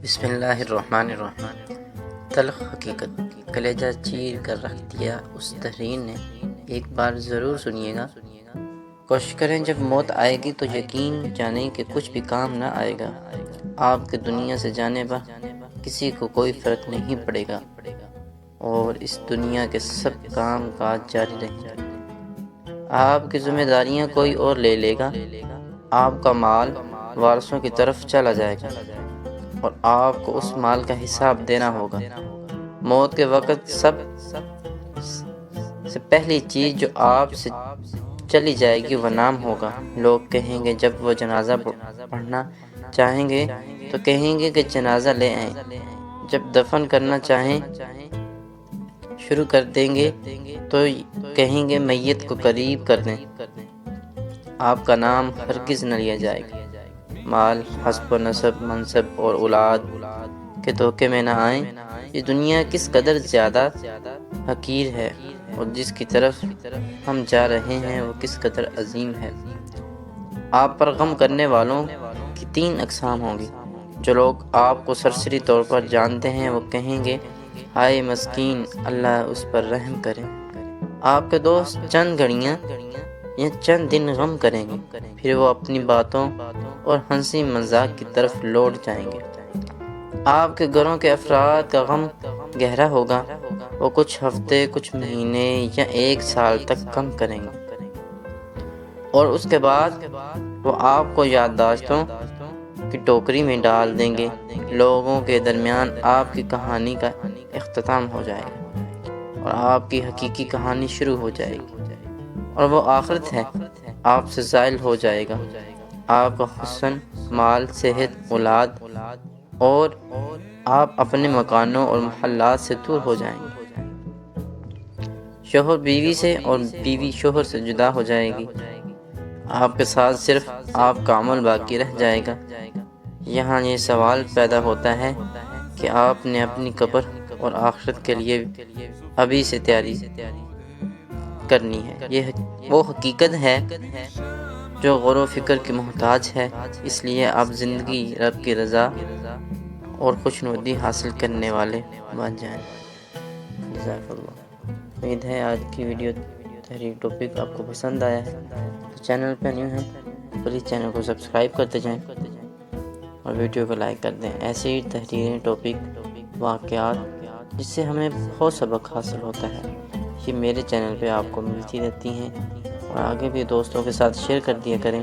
بسم اللہ الرحمن الرحیم۔ تلخ حقیقت کلیجہ چیر کر رکھ دیا اس تحریر نے، ایک بار ضرور سنیے گا۔ کوشش کریں جب موت آئے گی تو یقین جانیں کہ کچھ بھی کام نہ آئے گا۔ آپ کے دنیا سے جانے پر کسی کو کوئی فرق نہیں پڑے گا اور اس دنیا کے سب کام کاج جاری رہیں گے۔ آپ کی ذمہ داریاں کوئی اور لے لے گا۔ آپ کا مال وارثوں کی طرف چلا جائے گا اور آپ کو اس مال کا حساب دینا ہوگا۔ موت کے وقت سب سے پہلی چیز جو آپ سے چلی جائے گی وہ نام ہوگا۔ لوگ کہیں گے جب وہ جنازہ پڑھنا چاہیں گے تو کہیں گے کہ جنازہ لے آئیں۔ جب دفن کرنا چاہیں شروع کر دیں گے تو کہیں گے میت کو قریب کر دیں۔ آپ کا نام ہرگز نہ لیا جائے گا۔ مال، حسب و نسب، منصب اور اولاد کے دھوکے میں نہ آئیں۔ یہ دنیا کس قدر زیادہ حقیر ہے اور جس کی طرف ہم جا رہے ہیں وہ کس قدر عظیم ہے۔ آپ پر غم کرنے والوں کی 3 اقسام ہوں گی۔ جو لوگ آپ کو سرسری طور پر جانتے ہیں وہ کہیں گے ہائے مسکین، اللہ اس پر رحم کرے۔ آپ کے دوست چند گھڑیاں یا چند دن غم کریں گے، پھر وہ اپنی باتوں اور ہنسی مذاق کی طرف لوٹ جائیں گے۔ آپ کے گھروں کے افراد کا غم گہرا ہوگا، وہ کچھ ہفتے، کچھ مہینے یا 1 سال تک غم کریں گے اور اس کے بعد وہ آپ کو یادداشتوں کی ٹوکری میں ڈال دیں گے۔ لوگوں کے درمیان آپ کی کہانی کا اختتام ہو جائے گا اور آپ کی حقیقی کہانی شروع ہو جائے گی، اور وہ آخرت ہے آپ سے زائل ہو جائے گا۔ آپ کا حسن، مال، صحت، اولاد اور آپ اپنے مکانوں اور محلات سے دور ہو جائیں گے۔ شوہر بیوی سے اور بیوی شوہر سے جدا ہو جائے گی۔ آپ کے ساتھ صرف آپ کا عمل باقی رہ جائے گا۔ یہاں یہ سوال پیدا ہوتا ہے کہ آپ نے اپنی قبر اور آخرت کے لیے ابھی سے تیاری کرنی ہے۔ یہ وہ حقیقت ہے جو غور و فکر کی محتاج ہے، اس لیے آپ زندگی رب کی رضا اور خوشنودی حاصل کرنے والے بن جائیں۔ جزاک اللہ۔ امید ہے آج کی ویڈیو تحریر ٹاپک آپ کو پسند آیا ہے، تو چینل پہ نیو ہیں پلیز چینل کو سبسکرائب کرتے جائیں اور ویڈیو کو لائک کر دیں۔ ایسے ہی تحریریں، ٹاپک، واقعات جس سے ہمیں بہت سبق حاصل ہوتا ہے، یہ میرے چینل پہ آپ کو ملتی رہتی ہیں، اور آگے بھی دوستوں کے ساتھ شیئر کر دیا کریں۔